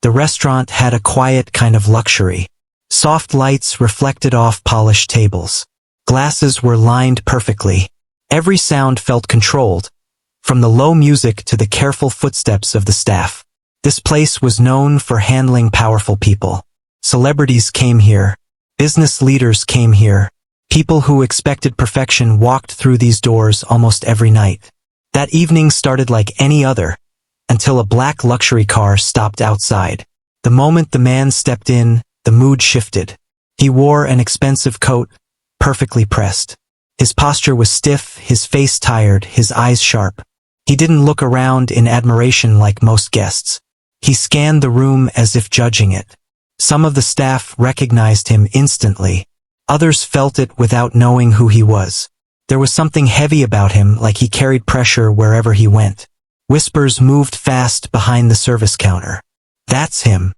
The restaurant had a quiet kind of luxury. Soft lights reflected off polished tables. Glasses were lined perfectly. Every sound felt controlled, from the low music to the careful footsteps of the staff. This place was known for handling powerful people. Celebrities came here. Business leaders came here. People who expected perfection walked through these doors almost every night. That evening started like any other, until a black luxury car stopped outside. The moment the man stepped in, the mood shifted. He wore an expensive coat, perfectly pressed. His posture was stiff, his face tired, his eyes sharp. He didn't look around in admiration like most guests. He scanned the room as if judging it. Some of the staff recognized him instantly. Others felt it without knowing who he was. There was something heavy about him, like he carried pressure wherever he went. Whispers moved fast behind the service counter. "That's him.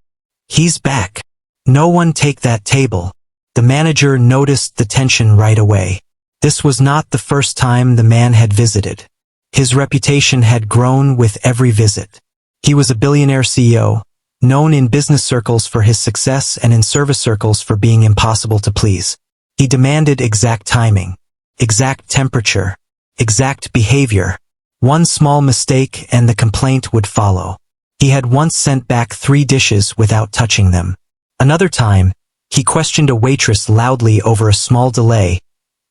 He's back. No one take that table." The manager noticed the tension right away. This was not the first time the man had visited. His reputation had grown with every visit. He was a billionaire CEO, known in business circles for his success and in service circles for being impossible to please. He demanded exact timing, exact temperature, exact behavior. One small mistake and the complaint would follow. He had once sent back 3 dishes without touching them. Another time, he questioned a waitress loudly over a small delay,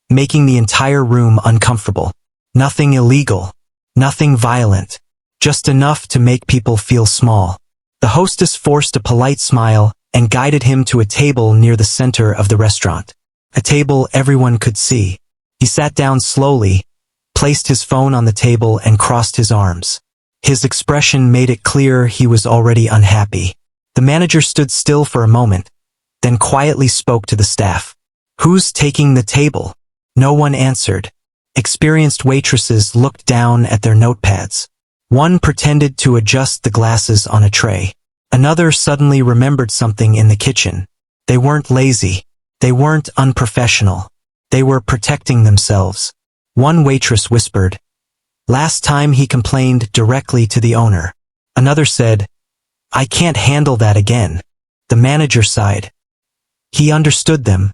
making the entire room uncomfortable. Nothing illegal, nothing violent, just enough to make people feel small. The hostess forced a polite smile and guided him to a table near the center of the restaurant. A table everyone could see. He sat down slowly, placed his phone on the table and crossed his arms. His expression made it clear he was already unhappy. The manager stood still for a moment, then quietly spoke to the staff. "Who's taking the table?" No one answered. Experienced waitresses looked down at their notepads. One pretended to adjust the glasses on a tray. Another suddenly remembered something in the kitchen. They weren't lazy. They weren't unprofessional. They were protecting themselves. One waitress whispered, "Last time he complained directly to the owner." Another said, "I can't handle that again." The manager sighed. He understood them,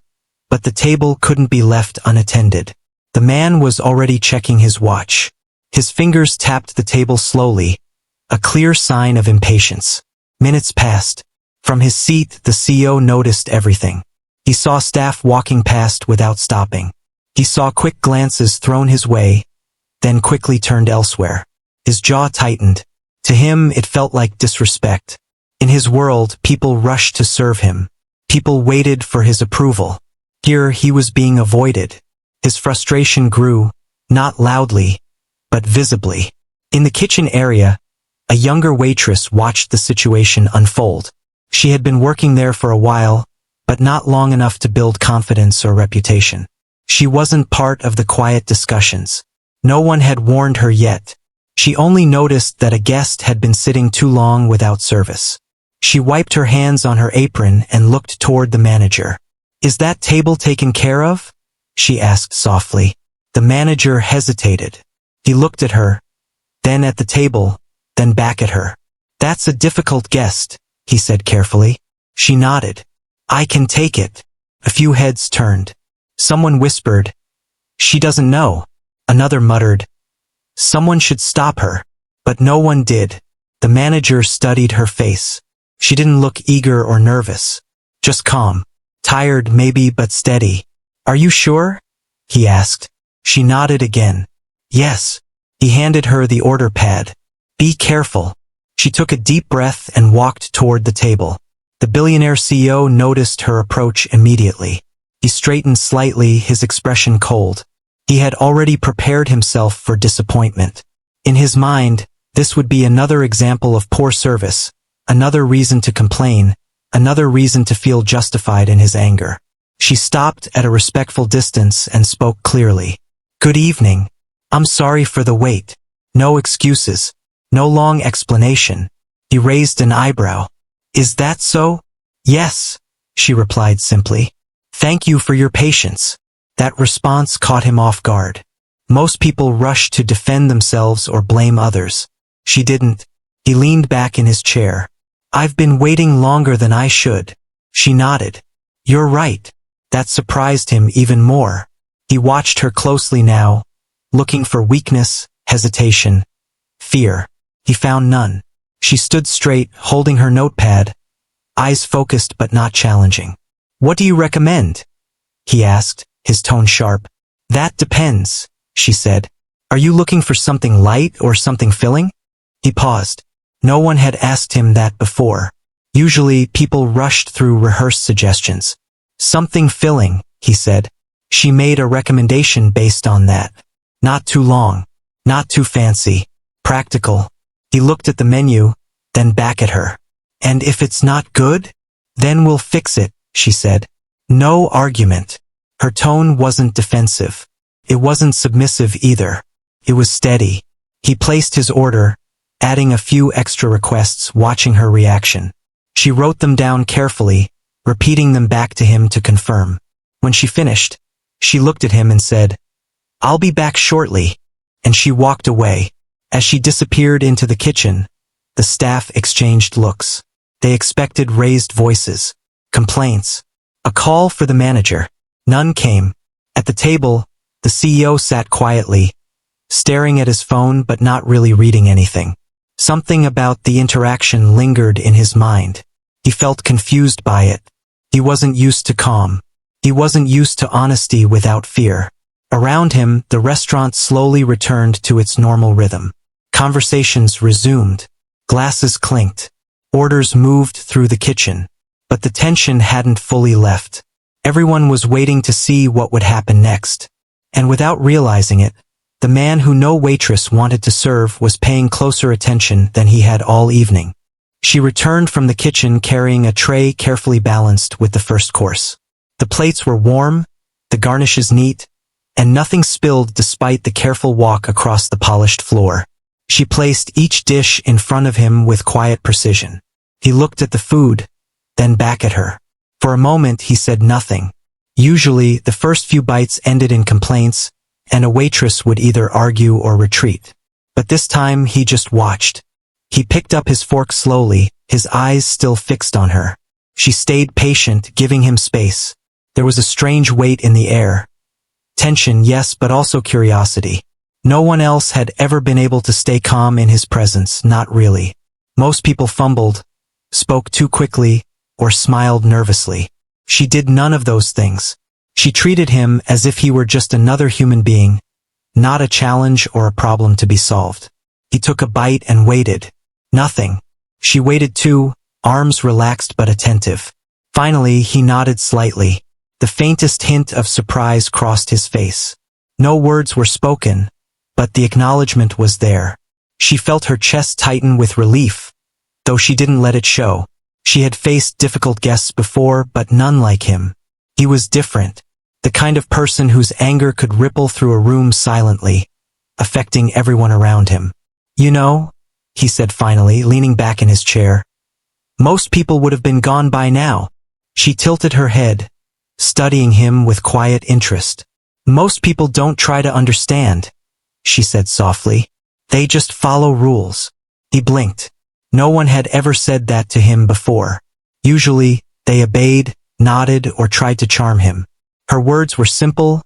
but the table couldn't be left unattended. The man was already checking his watch. His fingers tapped the table slowly, a clear sign of impatience. Minutes passed. From his seat, the CEO noticed everything. He saw staff walking past without stopping. He saw quick glances thrown his way, then quickly turned elsewhere. His jaw tightened. To him, it felt like disrespect. In his world, people rushed to serve him. People waited for his approval. Here, he was being avoided. His frustration grew, not loudly, but visibly. In the kitchen area, a younger waitress watched the situation unfold. She had been working there for a while, but not long enough to build confidence or reputation. She wasn't part of the quiet discussions. No one had warned her yet. She only noticed that a guest had been sitting too long without service. She wiped her hands on her apron and looked toward the manager. "Is that table taken care of?" she asked softly. The manager hesitated. He looked at her, then at the table, then back at her. "That's a difficult guest," he said carefully. She nodded. "I can take it." A few heads turned. Someone whispered, "She doesn't know." Another muttered, "Someone should stop her." But no one did. The manager studied her face. She didn't look eager or nervous, just calm. Tired maybe, but steady. "Are you sure?" he asked. She nodded again. "Yes." He handed her the order pad. "Be careful." She took a deep breath and walked toward the table. The billionaire CEO noticed her approach immediately. He straightened slightly, his expression cold. He had already prepared himself for disappointment. In his mind, this would be another example of poor service, another reason to complain, another reason to feel justified in his anger. She stopped at a respectful distance and spoke clearly. "Good evening. I'm sorry for the wait." No excuses. No long explanation. He raised an eyebrow. "Is that so?" "Yes," she replied simply. "Thank you for your patience." That response caught him off guard. Most people rush to defend themselves or blame others. She didn't. He leaned back in his chair. I've been waiting longer than I should. She nodded. You're right. That surprised him even more. He watched her closely now, looking for weakness, hesitation, fear. He found none. She stood straight, holding her notepad, eyes focused but not challenging. What do you recommend? He asked, his tone sharp. That depends, she said. Are you looking for something light or something filling? He paused. No one had asked him that before. Usually, people rushed through rehearsed suggestions. Something filling, he said. She made a recommendation based on that. Not too long. Not too fancy. Practical. He looked at the menu, then back at her. And if it's not good? Then we'll fix it, she said. No argument. Her tone wasn't defensive. It wasn't submissive either. It was steady. He placed his order, adding a few extra requests, watching her reaction. She wrote them down carefully, repeating them back to him to confirm. When she finished, she looked at him and said, I'll be back shortly, and she walked away. As she disappeared into the kitchen, the staff exchanged looks. They expected raised voices, complaints, a call for the manager. None came. At the table, the CEO sat quietly, staring at his phone but not really reading anything. Something about the interaction lingered in his mind. He felt confused by it. He wasn't used to calm. He wasn't used to honesty without fear. Around him, the restaurant slowly returned to its normal rhythm. Conversations resumed. Glasses clinked. Orders moved through the kitchen. But the tension hadn't fully left. Everyone was waiting to see what would happen next. And without realizing it, the man who no waitress wanted to serve was paying closer attention than he had all evening. She returned from the kitchen carrying a tray carefully balanced with the first course. The plates were warm, the garnishes neat, and nothing spilled despite the careful walk across the polished floor. She placed each dish in front of him with quiet precision. He looked at the food, then back at her. For a moment he said nothing. Usually, the first few bites ended in complaints, and a waitress would either argue or retreat. But this time he just watched. He picked up his fork slowly, his eyes still fixed on her. She stayed patient, giving him space. There was a strange weight in the air. Tension, yes, but also curiosity. No one else had ever been able to stay calm in his presence, not really. Most people fumbled, spoke too quickly, or smiled nervously. She did none of those things. She treated him as if he were just another human being, not a challenge or a problem to be solved. He took a bite and waited. Nothing. She waited too, arms relaxed but attentive. Finally, he nodded slightly. The faintest hint of surprise crossed his face. No words were spoken, but the acknowledgement was there. She felt her chest tighten with relief, though she didn't let it show. She had faced difficult guests before, but none like him. He was different. The kind of person whose anger could ripple through a room silently, affecting everyone around him. You know, he said finally, leaning back in his chair. Most people would have been gone by now. She tilted her head, studying him with quiet interest. Most people don't try to understand, she said softly. They just follow rules. He blinked. No one had ever said that to him before. Usually, they obeyed, nodded, or tried to charm him. Her words were simple,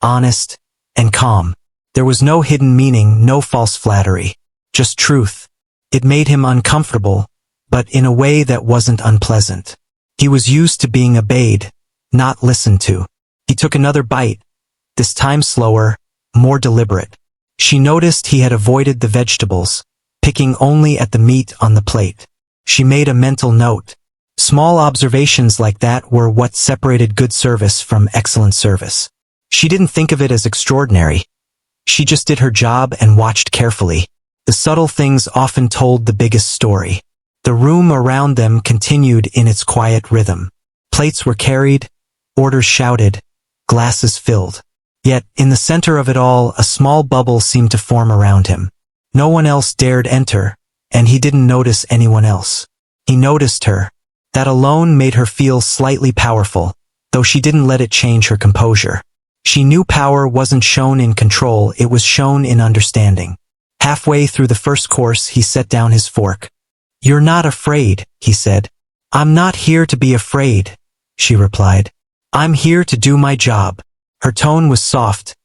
honest, and calm. There was no hidden meaning, no false flattery. Just truth. It made him uncomfortable, but in a way that wasn't unpleasant. He was used to being obeyed, not listened to. He took another bite, this time slower, more deliberate. She noticed he had avoided the vegetables, picking only at the meat on the plate. She made a mental note. Small observations like that were what separated good service from excellent service. She didn't think of it as extraordinary. She just did her job and watched carefully. The subtle things often told the biggest story. The room around them continued in its quiet rhythm. Plates were carried, orders shouted, glasses filled. Yet, in the center of it all, a small bubble seemed to form around him. No one else dared enter, and he didn't notice anyone else. He noticed her. That alone made her feel slightly powerful, though she didn't let it change her composure. She knew power wasn't shown in control, it was shown in understanding. Halfway through the first course, he set down his fork. "You're not afraid," he said. "I'm not here to be afraid," she replied. "I'm here to do my job." Her tone was soft,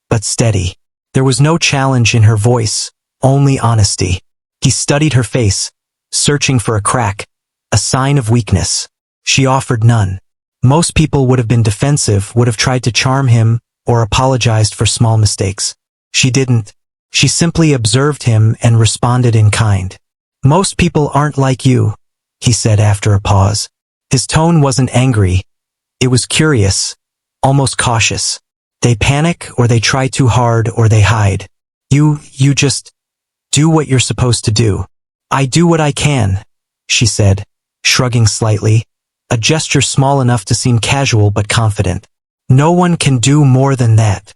but steady. There was no challenge in her voice, only honesty. He studied her face, searching for a crack, a sign of weakness. She offered none. Most people would have been defensive, would have tried to charm him, or apologized for small mistakes. She didn't. She simply observed him and responded in kind. "Most people aren't like you," he said after a pause. His tone wasn't angry. It was curious, almost cautious. "They panic, or they try too hard, or they hide. You just do what you're supposed to do." "I do what I can," she said, shrugging slightly, a gesture small enough to seem casual but confident. "No one can do more than that."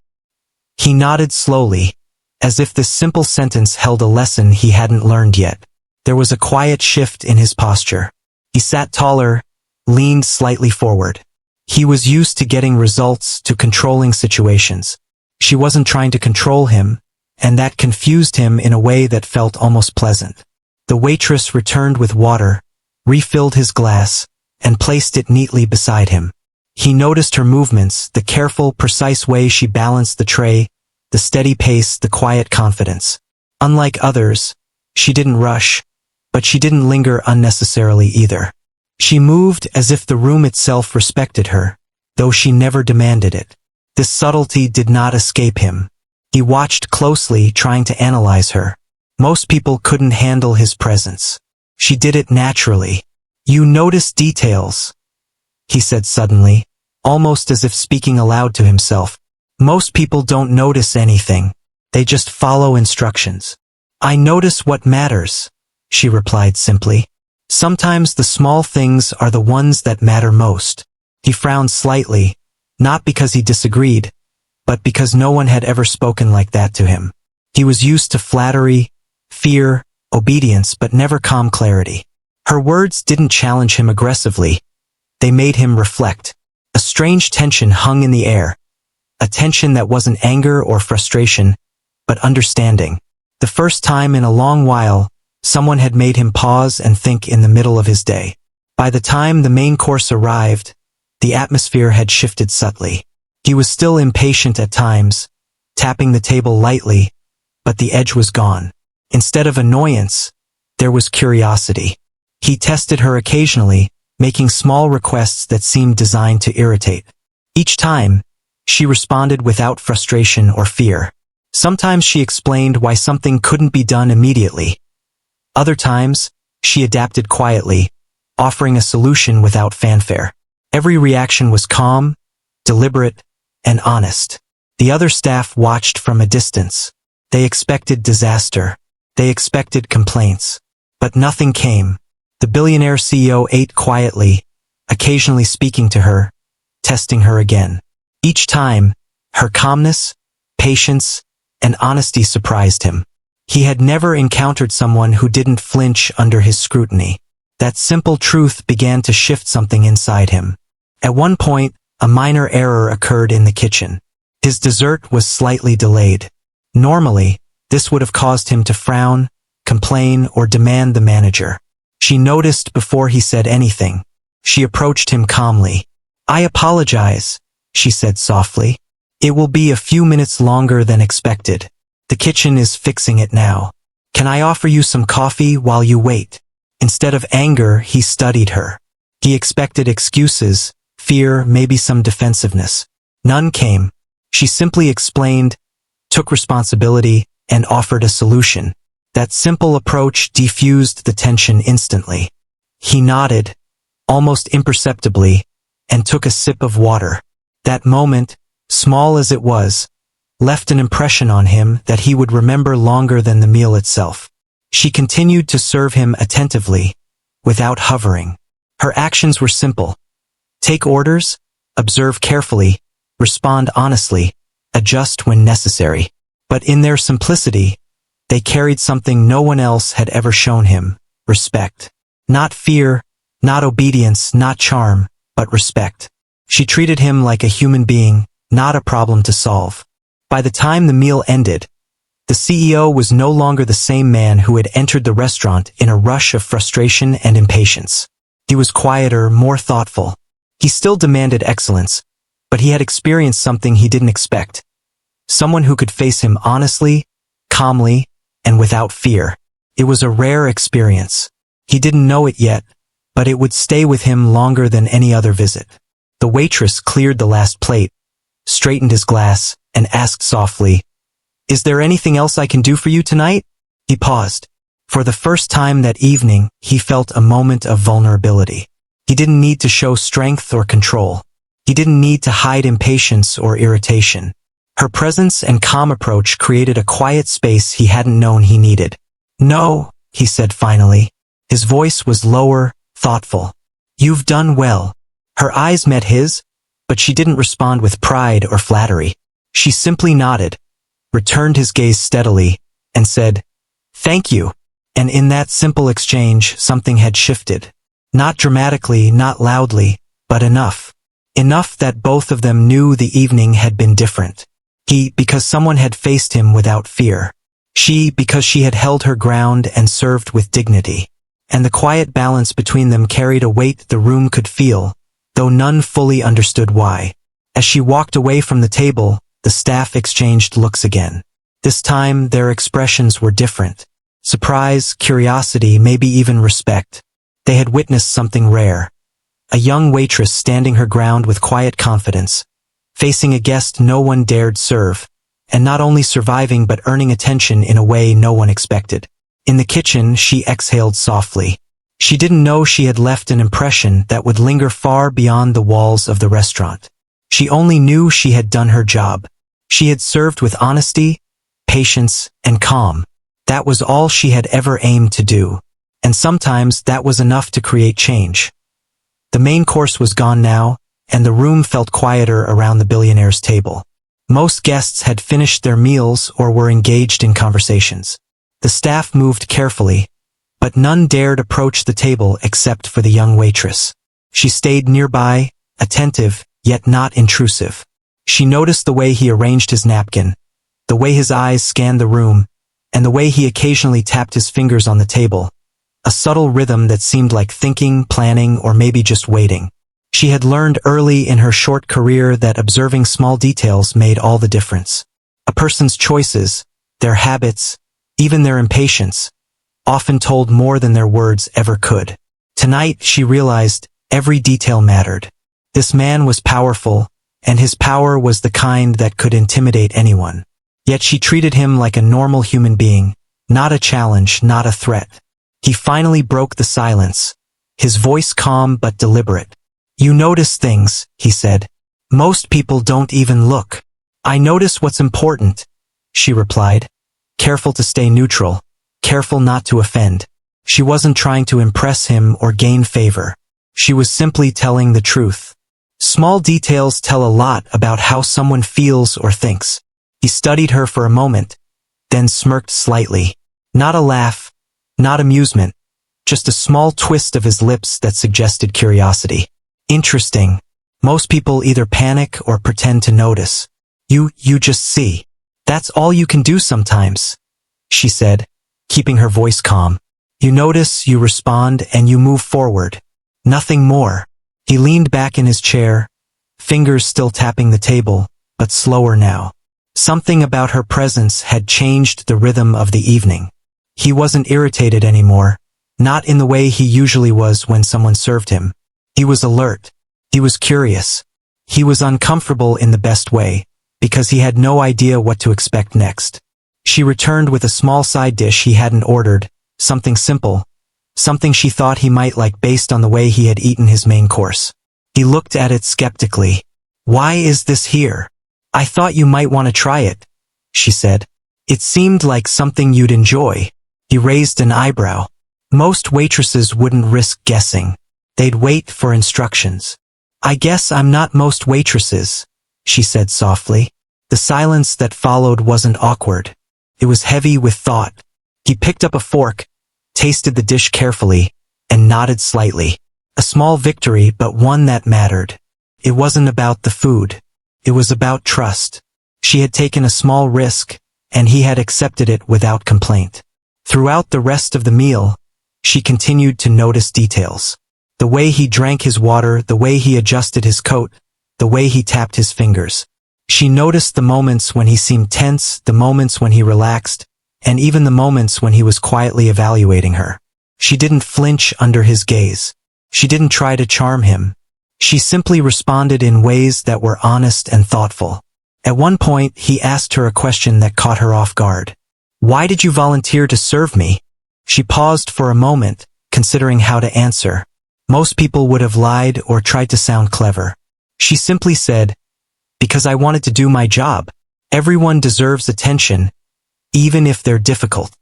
He nodded slowly, as if this simple sentence held a lesson he hadn't learned yet. There was a quiet shift in his posture. He sat taller, leaned slightly forward. He was used to getting results, to controlling situations. She wasn't trying to control him, and that confused him in a way that felt almost pleasant. The waitress returned with water, refilled his glass, and placed it neatly beside him. He noticed her movements, the careful, precise way she balanced the tray, the steady pace, the quiet confidence. Unlike others, she didn't rush, but she didn't linger unnecessarily either. She moved as if the room itself respected her, though she never demanded it. This subtlety did not escape him. He watched closely, trying to analyze her. Most people couldn't handle his presence. She did it naturally. "You notice details," he said suddenly, almost as if speaking aloud to himself. "Most people don't notice anything. They just follow instructions." "I notice what matters," she replied simply. "Sometimes the small things are the ones that matter most." He frowned slightly, not because he disagreed, but because no one had ever spoken like that to him. He was used to flattery, fear, obedience, but never calm clarity. Her words didn't challenge him aggressively. They made him reflect. A strange tension hung in the air, a tension that wasn't anger or frustration, but understanding. The first time in a long while, someone had made him pause and think in the middle of his day. By the time the main course arrived, the atmosphere had shifted subtly. He was still impatient at times, tapping the table lightly, but the edge was gone. Instead of annoyance, there was curiosity. He tested her occasionally, making small requests that seemed designed to irritate. Each time, she responded without frustration or fear. Sometimes she explained why something couldn't be done immediately. Other times, she adapted quietly, offering a solution without fanfare. Every reaction was calm, deliberate, and honest. The other staff watched from a distance. They expected disaster. They expected complaints. But nothing came. The billionaire CEO ate quietly, occasionally speaking to her, testing her again. Each time, her calmness, patience, and honesty surprised him. He had never encountered someone who didn't flinch under his scrutiny. That simple truth began to shift something inside him. At one point, a minor error occurred in the kitchen. His dessert was slightly delayed. Normally, this would have caused him to frown, complain, or demand the manager. She noticed before he said anything. She approached him calmly. "I apologize," she said softly. "It will be a few minutes longer than expected. The kitchen is fixing it now. Can I offer you some coffee while you wait?" Instead of anger, he studied her. He expected excuses, fear, maybe some defensiveness. None came. She simply explained, took responsibility, and offered a solution. That simple approach diffused the tension instantly. He nodded, almost imperceptibly, and took a sip of water. That moment, small as it was, left an impression on him that he would remember longer than the meal itself. She continued to serve him attentively, without hovering. Her actions were simple. Take orders, observe carefully, respond honestly, adjust when necessary. But in their simplicity, they carried something no one else had ever shown him: respect. Not fear, not obedience, not charm, but respect. She treated him like a human being, not a problem to solve. By the time the meal ended, The CEO was no longer the same man who had entered the restaurant in a rush of frustration and impatience. He was quieter, more thoughtful. He still demanded excellence, but he had experienced something he didn't expect. Someone who could face him honestly, calmly, and without fear. It was a rare experience. He didn't know it yet, but it would stay with him longer than any other visit. The waitress cleared the last plate, straightened his glass, and asked softly, "Is there anything else I can do for you tonight?" He paused. For the first time that evening, he felt a moment of vulnerability. He didn't need to show strength or control. He didn't need to hide impatience or irritation. Her presence and calm approach created a quiet space he hadn't known he needed. "No," he said finally. His voice was lower, thoughtful. "You've done well." Her eyes met his, but she didn't respond with pride or flattery. She simply nodded, returned his gaze steadily, and said, "Thank you." And in that simple exchange, something had shifted. Not dramatically, not loudly, but enough. Enough that both of them knew the evening had been different. He, because someone had faced him without fear. She, because she had held her ground and served with dignity. And the quiet balance between them carried a weight the room could feel, though none fully understood why. As she walked away from the table, the staff exchanged looks again. This time, their expressions were different. Surprise, curiosity, maybe even respect. They had witnessed something rare. A young waitress standing her ground with quiet confidence, facing a guest no one dared serve, and not only surviving but earning attention in a way no one expected. In the kitchen, she exhaled softly. She didn't know she had left an impression that would linger far beyond the walls of the restaurant. She only knew she had done her job. She had served with honesty, patience, and calm. That was all she had ever aimed to do. And sometimes that was enough to create change. The main course was gone now, and the room felt quieter around the billionaire's table. Most guests had finished their meals or were engaged in conversations. The staff moved carefully, but none dared approach the table except for the young waitress. She stayed nearby, attentive, yet not intrusive. She noticed the way he arranged his napkin, the way his eyes scanned the room, and the way he occasionally tapped his fingers on the table. A subtle rhythm that seemed like thinking, planning, or maybe just waiting. She had learned early in her short career that observing small details made all the difference. A person's choices, their habits, even their impatience, often told more than their words ever could. Tonight, she realized every detail mattered. This man was powerful, and his power was the kind that could intimidate anyone. Yet she treated him like a normal human being, not a challenge, not a threat. He finally broke the silence, his voice calm but deliberate. "You notice things," he said. "Most people don't even look." "I notice what's important," she replied, careful to stay neutral, careful not to offend. She wasn't trying to impress him or gain favor. She was simply telling the truth. Small details tell a lot about how someone feels or thinks. He studied her for a moment, then smirked slightly. Not a laugh, not amusement, just a small twist of his lips that suggested curiosity. "Interesting. Most people either panic or pretend to notice. You just see. That's all you can do sometimes," she said, keeping her voice calm. "You notice, you respond, and you move forward. Nothing more." He leaned back in his chair, fingers still tapping the table, but slower now. Something about her presence had changed the rhythm of the evening. He wasn't irritated anymore, not in the way he usually was when someone served him. He was alert. He was curious. He was uncomfortable in the best way, because he had no idea what to expect next. She returned with a small side dish he hadn't ordered, something simple, something she thought he might like based on the way he had eaten his main course. He looked at it skeptically. "Why is this here?" "I thought you might want to try it," she said. "It seemed like something you'd enjoy." He raised an eyebrow. Most waitresses wouldn't risk guessing. They'd wait for instructions. "I guess I'm not most waitresses," she said softly. The silence that followed wasn't awkward. It was heavy with thought. He picked up a fork, tasted the dish carefully, and nodded slightly. A small victory, but one that mattered. It wasn't about the food. It was about trust. She had taken a small risk, and he had accepted it without complaint. Throughout the rest of the meal, she continued to notice details. The way he drank his water, the way he adjusted his coat, the way he tapped his fingers. She noticed the moments when he seemed tense, the moments when he relaxed, and even the moments when he was quietly evaluating her. She didn't flinch under his gaze. She didn't try to charm him. She simply responded in ways that were honest and thoughtful. At one point, he asked her a question that caught her off guard. "Why did you volunteer to serve me?" She paused for a moment, considering how to answer. Most people would have lied or tried to sound clever. She simply said, "Because I wanted to do my job. Everyone deserves attention, even if they're difficult."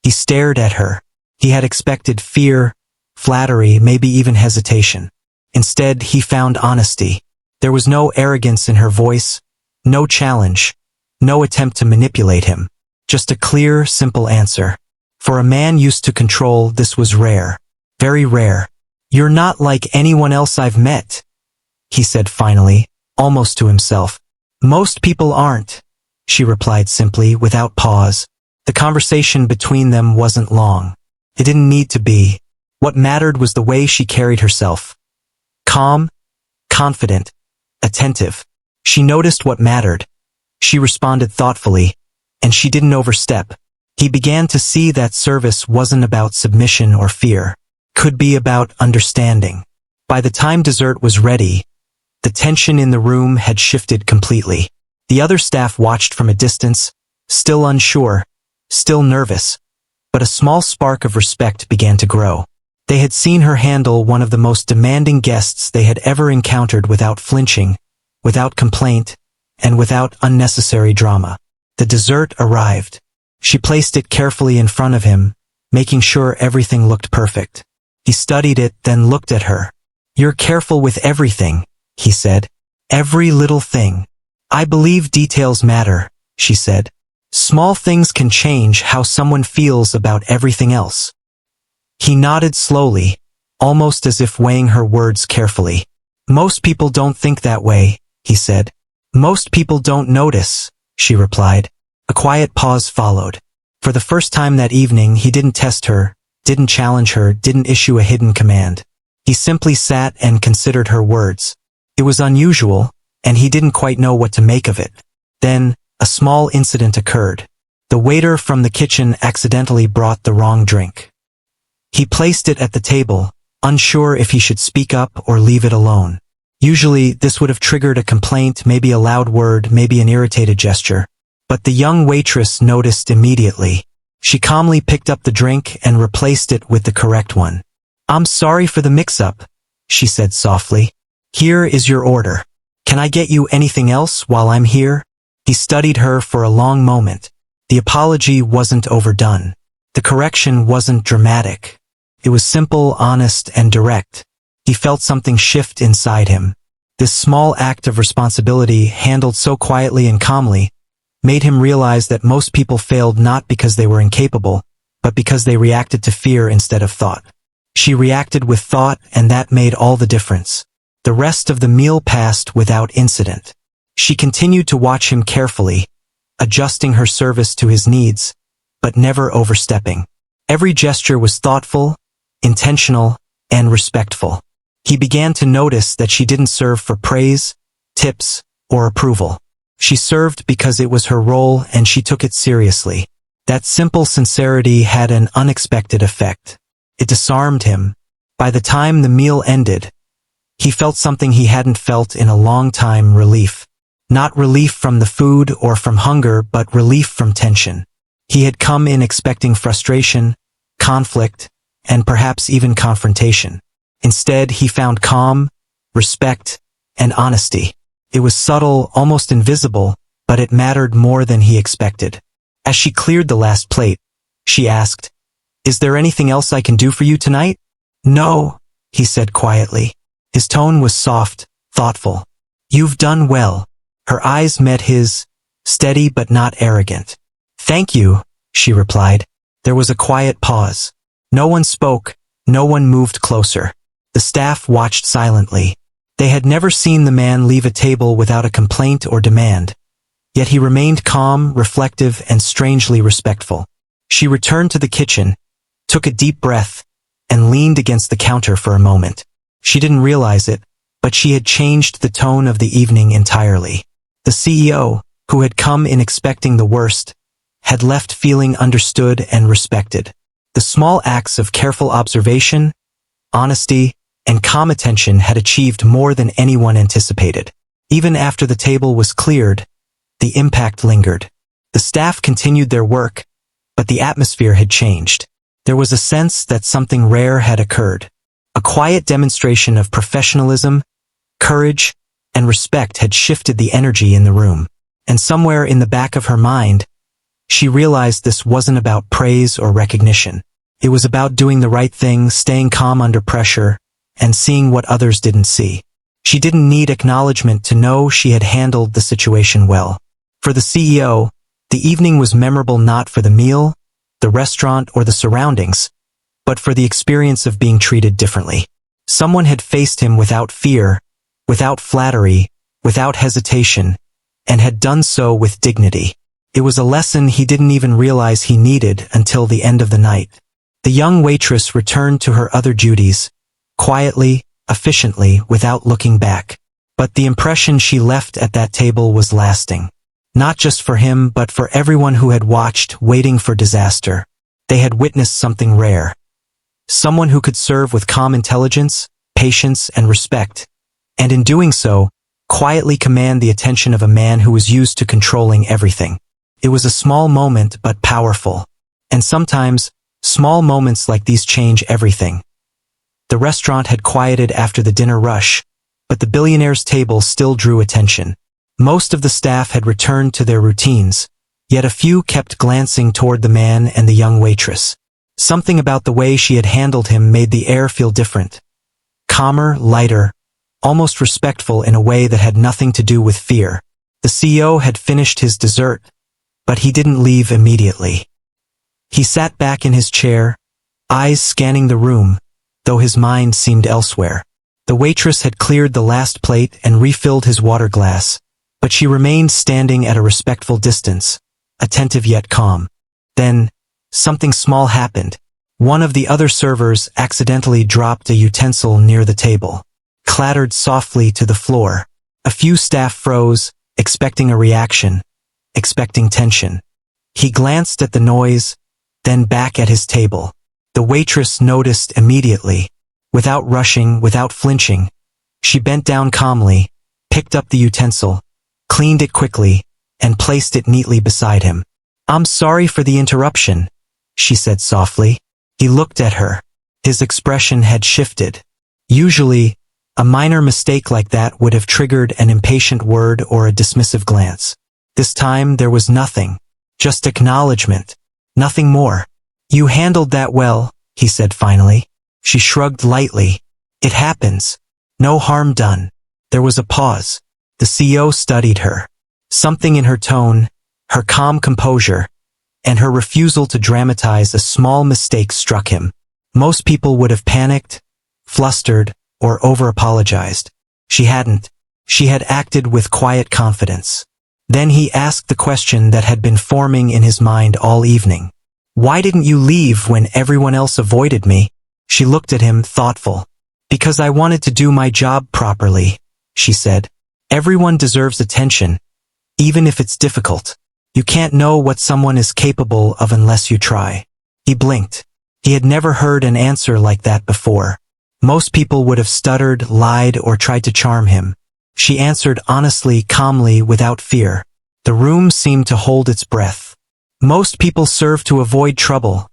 He stared at her. He had expected fear, flattery, maybe even hesitation. Instead, he found honesty. There was no arrogance in her voice, no challenge, no attempt to manipulate him. Just a clear, simple answer. For a man used to control, this was rare. Very rare. "You're not like anyone else I've met," he said finally, almost to himself. "Most people aren't," she replied simply, without pause. The conversation between them wasn't long. It didn't need to be. What mattered was the way she carried herself. Calm, confident, attentive. She noticed what mattered. She responded thoughtfully, and she didn't overstep. He began to see that service wasn't about submission or fear. Could be about understanding. By the time dessert was ready, the tension in the room had shifted completely. The other staff watched from a distance, still unsure, still nervous, but a small spark of respect began to grow. They had seen her handle one of the most demanding guests they had ever encountered without flinching, without complaint, and without unnecessary drama. The dessert arrived. She placed it carefully in front of him, making sure everything looked perfect. He studied it, then looked at her. "You're careful with everything," he said. "Every little thing." "I believe details matter," she said. "Small things can change how someone feels about everything else." He nodded slowly, almost as if weighing her words carefully. "Most people don't think that way," he said. "Most people don't notice," she replied. A quiet pause followed. For the first time that evening, he didn't test her, didn't challenge her, didn't issue a hidden command. He simply sat and considered her words. It was unusual, and he didn't quite know what to make of it. Then, a small incident occurred. The waiter from the kitchen accidentally brought the wrong drink. He placed it at the table, unsure if he should speak up or leave it alone. Usually, this would have triggered a complaint, maybe a loud word, maybe an irritated gesture. But the young waitress noticed immediately. She calmly picked up the drink and replaced it with the correct one. "I'm sorry for the mix-up," she said softly. "Here is your order. Can I get you anything else while I'm here?" He studied her for a long moment. The apology wasn't overdone. The correction wasn't dramatic. It was simple, honest, and direct. He felt something shift inside him. This small act of responsibility, handled so quietly and calmly, made him realize that most people failed not because they were incapable, but because they reacted to fear instead of thought. She reacted with thought, and that made all the difference. The rest of the meal passed without incident. She continued to watch him carefully, adjusting her service to his needs, but never overstepping. Every gesture was thoughtful, intentional, and respectful. He began to notice that she didn't serve for praise, tips, or approval. She served because it was her role and she took it seriously. That simple sincerity had an unexpected effect. It disarmed him. By the time the meal ended, he felt something he hadn't felt in a long time: relief. Not relief from the food or from hunger, but relief from tension. He had come in expecting frustration, conflict, and perhaps even confrontation. Instead, he found calm, respect, and honesty. It was subtle, almost invisible, but it mattered more than he expected. As she cleared the last plate, she asked, "Is there anything else I can do for you tonight?" "No," he said quietly. His tone was soft, thoughtful. "You've done well." Her eyes met his, steady but not arrogant. "Thank you," she replied. There was a quiet pause. No one spoke, no one moved closer. The staff watched silently. They had never seen the man leave a table without a complaint or demand. Yet he remained calm, reflective, and strangely respectful. She returned to the kitchen, took a deep breath, and leaned against the counter for a moment. She didn't realize it, but she had changed the tone of the evening entirely. The CEO, who had come in expecting the worst, had left feeling understood and respected. The small acts of careful observation, honesty, and calm attention had achieved more than anyone anticipated. Even after the table was cleared, the impact lingered. The staff continued their work, but the atmosphere had changed. There was a sense that something rare had occurred. A quiet demonstration of professionalism, courage, and respect had shifted the energy in the room. And somewhere in the back of her mind, she realized this wasn't about praise or recognition. It was about doing the right thing, staying calm under pressure, and seeing what others didn't see. She didn't need acknowledgement to know she had handled the situation well. For the CEO, the evening was memorable not for the meal, the restaurant, or the surroundings, but for the experience of being treated differently. Someone had faced him without fear, without flattery, without hesitation, and had done so with dignity. It was a lesson he didn't even realize he needed until the end of the night. The young waitress returned to her other duties, quietly, efficiently, without looking back. But the impression she left at that table was lasting. Not just for him, but for everyone who had watched, waiting for disaster. They had witnessed something rare. Someone who could serve with calm intelligence, patience, and respect, and in doing so, quietly command the attention of a man who was used to controlling everything. It was a small moment but powerful. And sometimes, small moments like these change everything. The restaurant had quieted after the dinner rush, but the billionaire's table still drew attention. Most of the staff had returned to their routines, yet a few kept glancing toward the man and the young waitress. Something about the way she had handled him made the air feel different. Calmer, lighter, almost respectful in a way that had nothing to do with fear. The CEO had finished his dessert, but he didn't leave immediately. He sat back in his chair, eyes scanning the room, though his mind seemed elsewhere. The waitress had cleared the last plate and refilled his water glass, but she remained standing at a respectful distance, attentive yet calm. Then, something small happened. One of the other servers accidentally dropped a utensil near the table, clattered softly to the floor. A few staff froze, expecting a reaction, expecting tension. He glanced at the noise, then back at his table. The waitress noticed immediately. Without rushing, without flinching, she bent down calmly, picked up the utensil, cleaned it quickly, and placed it neatly beside him. "I'm sorry for the interruption," she said softly. He looked at her. His expression had shifted. Usually, a minor mistake like that would have triggered an impatient word or a dismissive glance. This time there was nothing, just acknowledgement, nothing more. "You handled that well," he said finally. She shrugged lightly. "It happens. No harm done." There was a pause. The CEO studied her. Something in her tone, her calm composure, and her refusal to dramatize a small mistake struck him. Most people would have panicked, flustered, or over-apologized. She hadn't. She had acted with quiet confidence. Then he asked the question that had been forming in his mind all evening. "Why didn't you leave when everyone else avoided me?" She looked at him, thoughtful. "Because I wanted to do my job properly," she said. "Everyone deserves attention, even if it's difficult. You can't know what someone is capable of unless you try." He blinked. He had never heard an answer like that before. Most people would have stuttered, lied, or tried to charm him. She answered honestly, calmly, without fear. The room seemed to hold its breath. "Most people serve to avoid trouble,"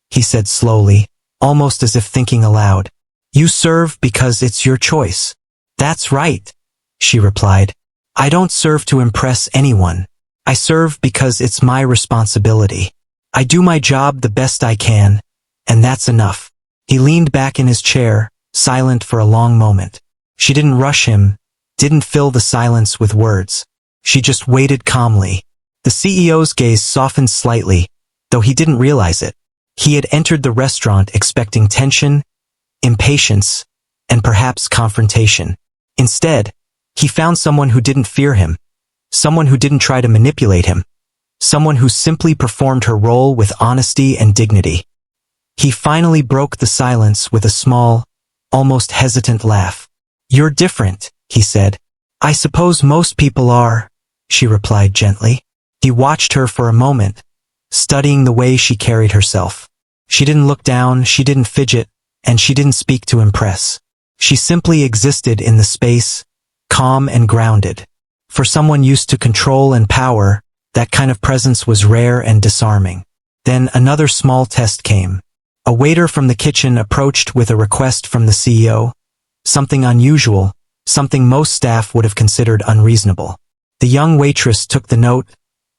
he said slowly, almost as if thinking aloud. "You serve because it's your choice." "That's right," she replied. "I don't serve to impress anyone. I serve because it's my responsibility. I do my job the best I can, and that's enough." He leaned back in his chair, silent for a long moment. She didn't rush him, didn't fill the silence with words. She just waited calmly. The CEO's gaze softened slightly, though he didn't realize it. He had entered the restaurant expecting tension, impatience, and perhaps confrontation. Instead, he found someone who didn't fear him, someone who didn't try to manipulate him, someone who simply performed her role with honesty and dignity. He finally broke the silence with a small, almost hesitant laugh. "You're different," he said. "I suppose most people are," she replied gently. He watched her for a moment, studying the way she carried herself. She didn't look down, she didn't fidget, and she didn't speak to impress. She simply existed in the space, calm and grounded. For someone used to control and power, that kind of presence was rare and disarming. Then another small test came. A waiter from the kitchen approached with a request from the CEO, something unusual, something most staff would have considered unreasonable. The young waitress took the note,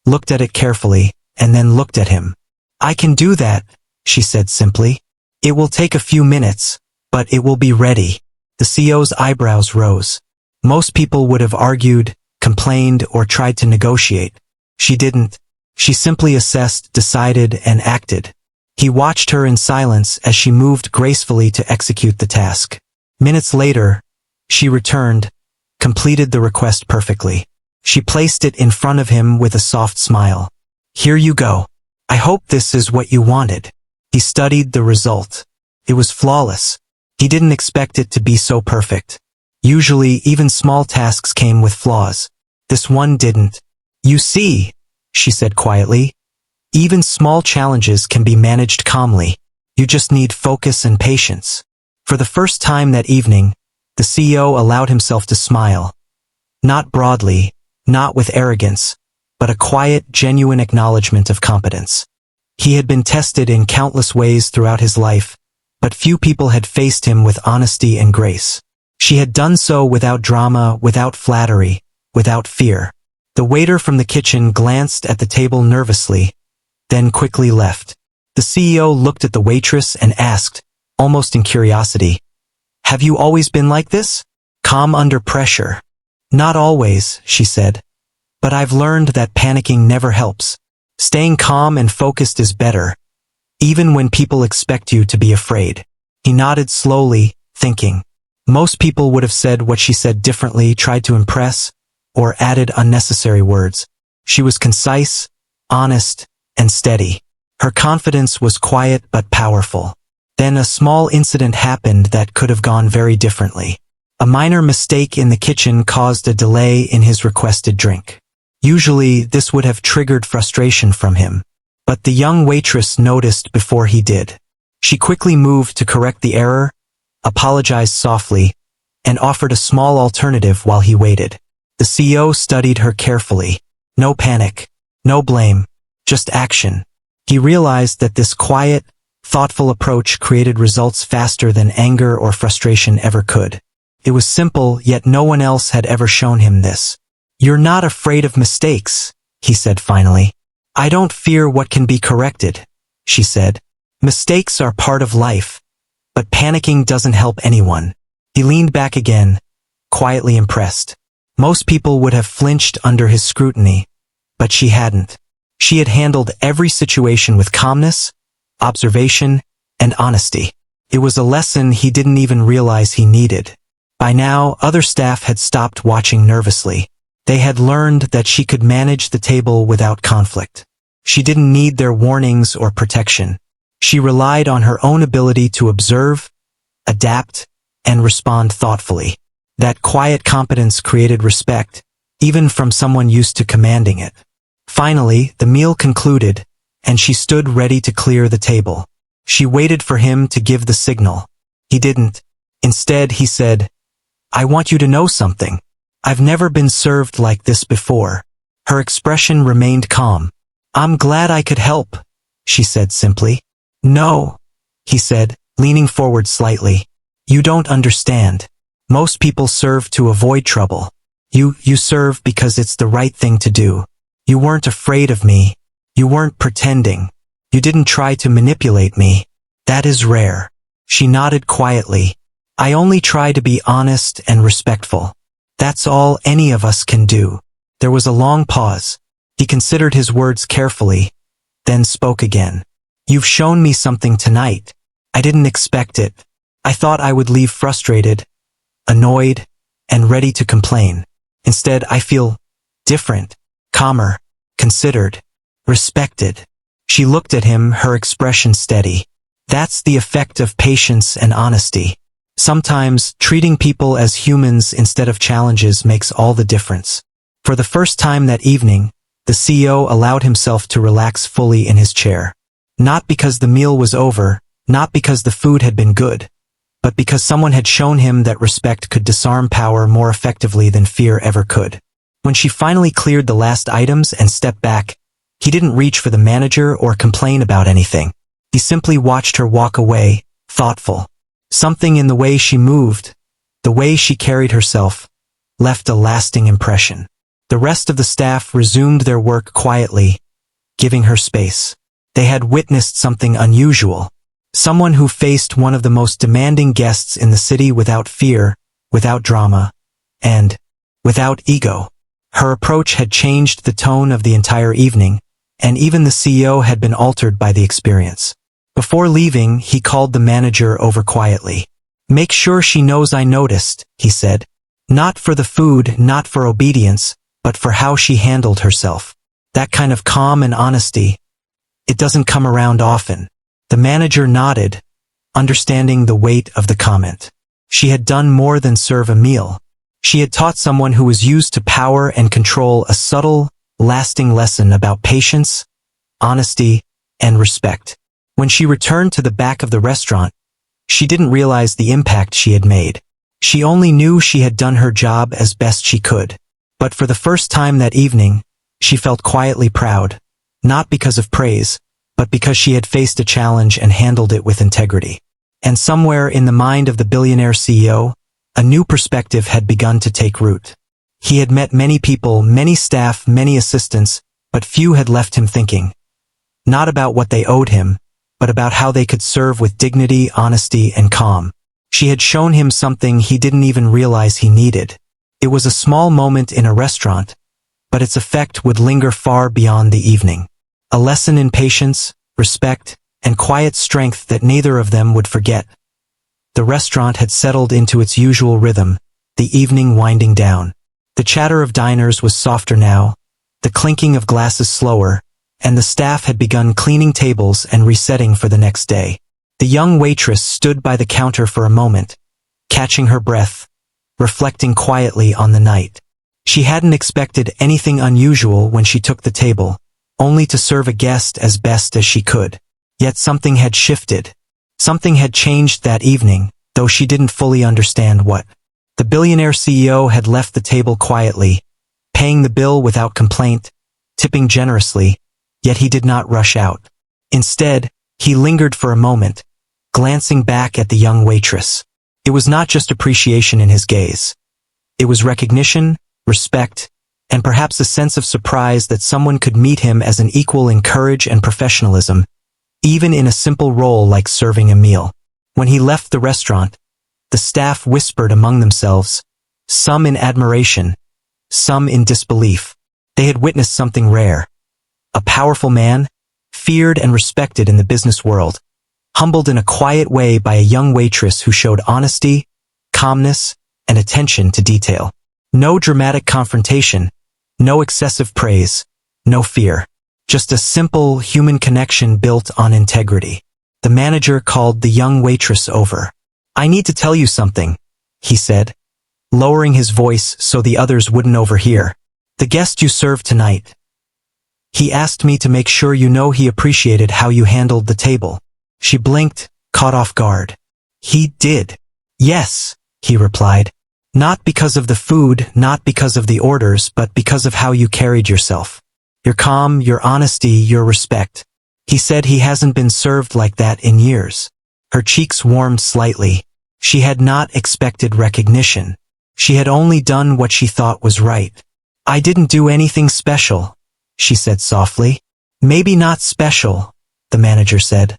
looked at it carefully, and then looked at him. "I can do that," she said simply. "It will take a few minutes, but it will be ready." The CEO's eyebrows rose. Most people would have argued, complained, or tried to negotiate. She didn't. She simply assessed, decided, and acted. He watched her in silence as she moved gracefully to execute the task. Minutes later, she returned, completed the request perfectly. She placed it in front of him with a soft smile. "Here you go. I hope this is what you wanted." He studied the result. It was flawless. He didn't expect it to be so perfect. Usually, even small tasks came with flaws. This one didn't. "You see," she said quietly, "even small challenges can be managed calmly. You just need focus and patience." For the first time that evening, the CEO allowed himself to smile. Not broadly, not with arrogance, but a quiet, genuine acknowledgement of competence. He had been tested in countless ways throughout his life, but few people had faced him with honesty and grace. She had done so without drama, without flattery, without fear. The waiter from the kitchen glanced at the table nervously, then quickly left. The CEO looked at the waitress and asked, almost in curiosity, "Have you always been like this? Calm under pressure?" "Not always," she said. "But I've learned that panicking never helps. Staying calm and focused is better, even when people expect you to be afraid." He nodded slowly, thinking. Most people would have said what she said differently, tried to impress, or added unnecessary words. She was concise, honest, and steady. Her confidence was quiet but powerful. Then a small incident happened that could have gone very differently. A minor mistake in the kitchen caused a delay in his requested drink. Usually, this would have triggered frustration from him. But the young waitress noticed before he did. She quickly moved to correct the error, apologized softly, and offered a small alternative while he waited. The CEO studied her carefully. No panic, no blame, just action. He realized that this quiet, thoughtful approach created results faster than anger or frustration ever could. It was simple, yet no one else had ever shown him this. "You're not afraid of mistakes," he said finally. "I don't fear what can be corrected," she said. "Mistakes are part of life, but panicking doesn't help anyone." He leaned back again, quietly impressed. Most people would have flinched under his scrutiny, but she hadn't. She had handled every situation with calmness, observation, and honesty. It was a lesson he didn't even realize he needed. By now, other staff had stopped watching nervously. They had learned that she could manage the table without conflict. She didn't need their warnings or protection. She relied on her own ability to observe, adapt, and respond thoughtfully. That quiet competence created respect, even from someone used to commanding it. Finally, the meal concluded, and she stood ready to clear the table. She waited for him to give the signal. He didn't. Instead, he said, "I want you to know something. I've never been served like this before." Her expression remained calm. "I'm glad I could help," she said simply. "No," he said, leaning forward slightly. "You don't understand. Most people serve to avoid trouble. You serve because it's the right thing to do. You weren't afraid of me. You weren't pretending. You didn't try to manipulate me. That is rare." She nodded quietly. "I only try to be honest and respectful. That's all any of us can do." There was a long pause. He considered his words carefully, then spoke again. "You've shown me something tonight. I didn't expect it. I thought I would leave frustrated, annoyed, and ready to complain. Instead, I feel Different, calmer, considered, respected. She looked at him, her expression steady. That's the effect of patience and honesty. Sometimes, treating people as humans instead of challenges makes all the difference. For the first time that evening, the CEO allowed himself to relax fully in his chair. Not because the meal was over, not because the food had been good, but because someone had shown him that respect could disarm power more effectively than fear ever could. When she finally cleared the last items and stepped back, he didn't reach for the manager or complain about anything. He simply watched her walk away, thoughtful. Something in the way she moved, the way she carried herself, left a lasting impression. The rest of the staff resumed their work quietly, giving her space. They had witnessed something unusual. Someone who faced one of the most demanding guests in the city without fear, without drama, and without ego. Her approach had changed the tone of the entire evening, and even the CEO had been altered by the experience. Before leaving, he called the manager over quietly. "Make sure she knows I noticed," he said. "Not for the food, not for obedience, but for how she handled herself. That kind of calm and honesty, it doesn't come around often." The manager nodded, understanding the weight of the comment. She had done more than serve a meal. She had taught someone who was used to power and control a subtle, lasting lesson about patience, honesty, and respect. When she returned to the back of the restaurant, she didn't realize the impact she had made. She only knew she had done her job as best she could. But for the first time that evening, she felt quietly proud, not because of praise, but because she had faced a challenge and handled it with integrity. And somewhere in the mind of the billionaire CEO, a new perspective had begun to take root. He had met many people, many staff, many assistants, but few had left him thinking. Not about what they owed him, but about how they could serve with dignity, honesty, and calm. She had shown him something he didn't even realize he needed. It was a small moment in a restaurant, but its effect would linger far beyond the evening. A lesson in patience, respect, and quiet strength that neither of them would forget. The restaurant had settled into its usual rhythm, the evening winding down. The chatter of diners was softer now, the clinking of glasses slower, and the staff had begun cleaning tables and resetting for the next day. The young waitress stood by the counter for a moment, catching her breath, reflecting quietly on the night. She hadn't expected anything unusual when she took the table, only to serve a guest as best as she could. Yet something had shifted. Something had changed that evening, though she didn't fully understand what. The billionaire CEO had left the table quietly, paying the bill without complaint, tipping generously, yet he did not rush out. Instead, he lingered for a moment, glancing back at the young waitress. It was not just appreciation in his gaze. It was recognition, respect, and perhaps a sense of surprise that someone could meet him as an equal in courage and professionalism, even in a simple role like serving a meal. When he left the restaurant, the staff whispered among themselves, some in admiration, some in disbelief. They had witnessed something rare. A powerful man, feared and respected in the business world, humbled in a quiet way by a young waitress who showed honesty, calmness, and attention to detail. No dramatic confrontation, no excessive praise, no fear. Just a simple human connection built on integrity. The manager called the young waitress over. "I need to tell you something," he said, lowering his voice so the others wouldn't overhear. "The guest you served tonight. He asked me to make sure you know he appreciated how you handled the table." She blinked, caught off guard. "He did." "Yes," he replied. "Not because of the food, not because of the orders, but because of how you carried yourself. Your calm, your honesty, your respect. He said he hasn't been served like that in years." Her cheeks warmed slightly. She had not expected recognition. She had only done what she thought was right. "I didn't do anything special," she said softly. "Maybe not special," the manager said,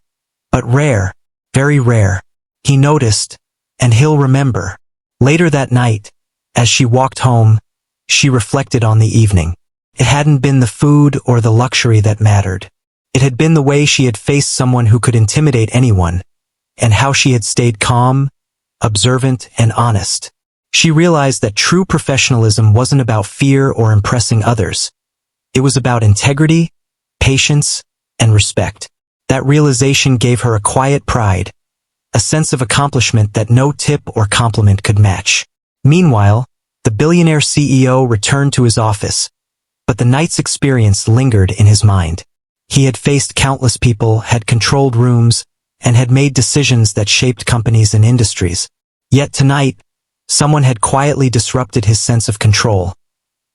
"but rare, very rare." He noticed, and he'll remember. Later that night, as she walked home, she reflected on the evening. It hadn't been the food or the luxury that mattered. It had been the way she had faced someone who could intimidate anyone, and how she had stayed calm, observant, and honest. She realized that true professionalism wasn't about fear or impressing others. It was about integrity, patience, and respect. That realization gave her a quiet pride, a sense of accomplishment that no tip or compliment could match. Meanwhile, the billionaire CEO returned to his office, but the night's experience lingered in his mind. He had faced countless people, had controlled rooms, and had made decisions that shaped companies and industries. Yet tonight, someone had quietly disrupted his sense of control.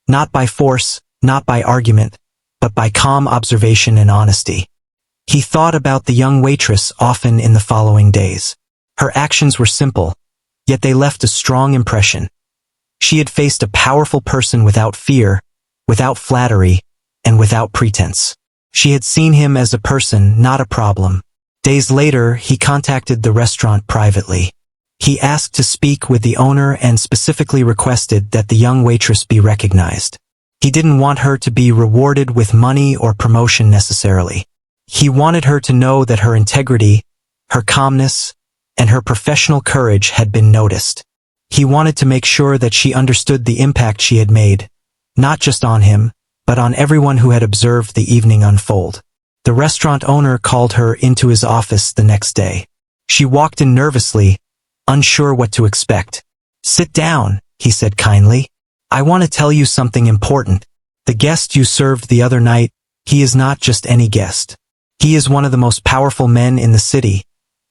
Not by force, not by argument, but by calm observation and honesty. He thought about the young waitress often in the following days. Her actions were simple, yet they left a strong impression. She had faced a powerful person without fear, without flattery, and without pretense. She had seen him as a person, not a problem. Days later, he contacted the restaurant privately. He asked to speak with the owner and specifically requested that the young waitress be recognized. He didn't want her to be rewarded with money or promotion necessarily. He wanted her to know that her integrity, her calmness, and her professional courage had been noticed. He wanted to make sure that she understood the impact she had made, not just on him, but on everyone who had observed the evening unfold. The restaurant owner called her into his office the next day. She walked in nervously, unsure what to expect. "Sit down," he said kindly. "I want to tell you something important. The guest you served the other night, he is not just any guest. He is one of the most powerful men in the city,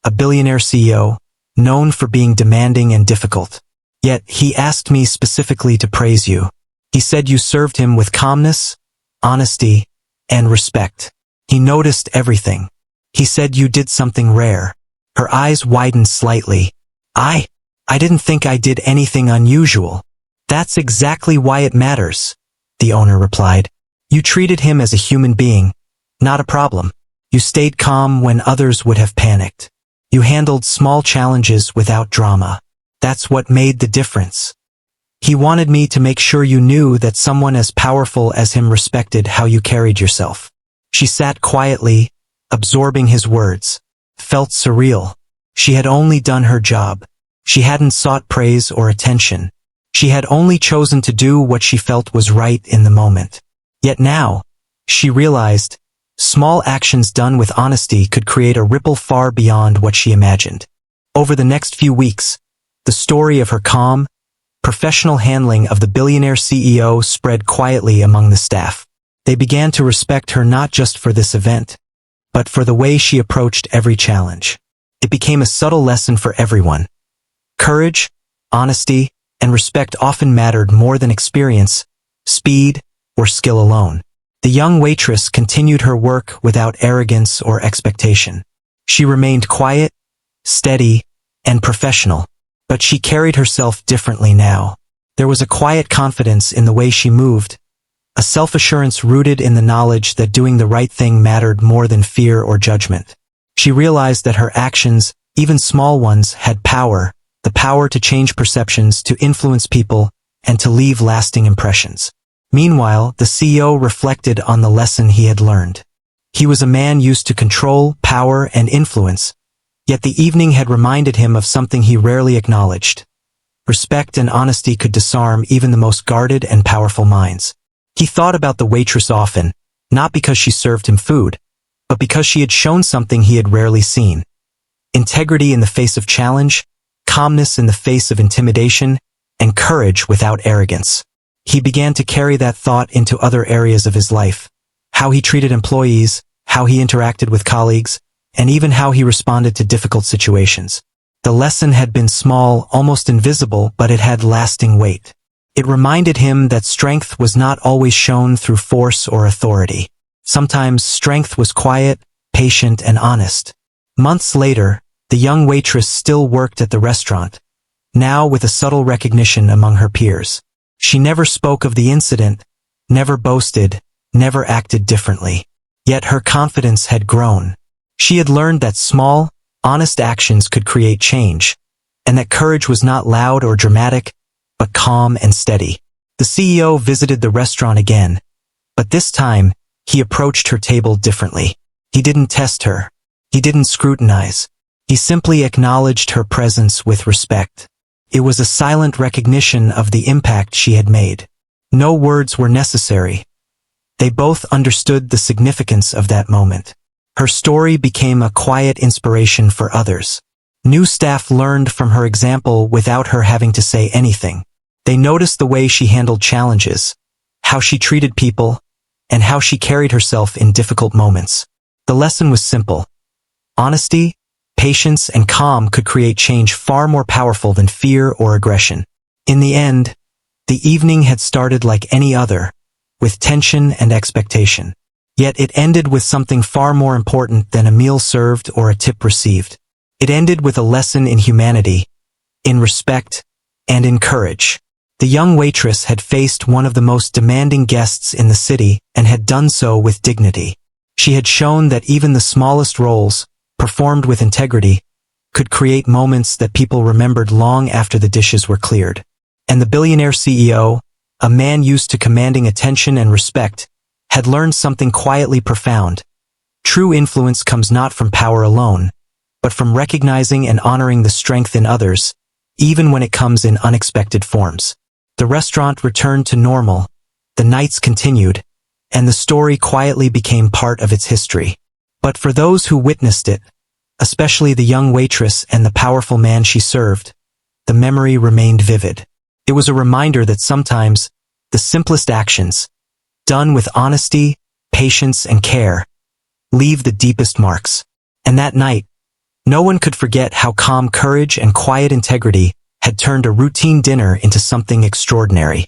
a billionaire CEO, known for being demanding and difficult. Yet he asked me specifically to praise you. He said you served him with calmness, honesty, and respect. He noticed everything. He said you did something rare." Her eyes widened slightly. I didn't think I did anything unusual." "That's exactly why it matters," the owner replied. "You treated him as a human being, not a problem. You stayed calm when others would have panicked. You handled small challenges without drama. That's what made the difference. He wanted me to make sure you knew that someone as powerful as him respected how you carried yourself." She sat quietly, absorbing his words. Felt surreal. She had only done her job. She hadn't sought praise or attention. She had only chosen to do what she felt was right in the moment. Yet now, she realized, small actions done with honesty could create a ripple far beyond what she imagined. Over the next few weeks, the story of her calm, professional handling of the billionaire CEO spread quietly among the staff. They began to respect her not just for this event, but for the way she approached every challenge. It became a subtle lesson for everyone. Courage, honesty, and respect often mattered more than experience, speed, or skill alone. The young waitress continued her work without arrogance or expectation. She remained quiet, steady, and professional, but she carried herself differently now. There was a quiet confidence in the way she moved, a self-assurance rooted in the knowledge that doing the right thing mattered more than fear or judgment. She realized that her actions, even small ones, had power, the power to change perceptions, to influence people, and to leave lasting impressions. Meanwhile, the CEO reflected on the lesson he had learned. He was a man used to control, power, and influence, yet the evening had reminded him of something he rarely acknowledged. Respect and honesty could disarm even the most guarded and powerful minds. He thought about the waitress often, not because she served him food, but because she had shown something he had rarely seen. Integrity in the face of challenge, calmness in the face of intimidation, and courage without arrogance. He began to carry that thought into other areas of his life. How he treated employees, how he interacted with colleagues, and even how he responded to difficult situations. The lesson had been small, almost invisible, but it had lasting weight. It reminded him that strength was not always shown through force or authority. Sometimes strength was quiet, patient, and honest. Months later, the young waitress still worked at the restaurant, now with a subtle recognition among her peers. She never spoke of the incident, never boasted, never acted differently. Yet her confidence had grown. She had learned that small, honest actions could create change, and that courage was not loud or dramatic, but calm and steady. The CEO visited the restaurant again, but this time, he approached her table differently. He didn't test her. He didn't scrutinize. He simply acknowledged her presence with respect. It was a silent recognition of the impact she had made. No words were necessary. They both understood the significance of that moment. Her story became a quiet inspiration for others. New staff learned from her example without her having to say anything. They noticed the way she handled challenges, how she treated people, and how she carried herself in difficult moments. The lesson was simple. Honesty, patience, and calm could create change far more powerful than fear or aggression. In the end, the evening had started like any other, with tension and expectation. Yet it ended with something far more important than a meal served or a tip received. It ended with a lesson in humanity, in respect, and in courage. The young waitress had faced one of the most demanding guests in the city and had done so with dignity. She had shown that even the smallest roles, performed with integrity, could create moments that people remembered long after the dishes were cleared. And the billionaire CEO, a man used to commanding attention and respect, had learned something quietly profound. True influence comes not from power alone, but from recognizing and honoring the strength in others, even when it comes in unexpected forms. The restaurant returned to normal, the nights continued, and the story quietly became part of its history. But for those who witnessed it, especially the young waitress and the powerful man she served, the memory remained vivid. It was a reminder that sometimes, the simplest actions, done with honesty, patience, and care, leave the deepest marks. And that night, no one could forget how calm courage and quiet integrity had turned a routine dinner into something extraordinary.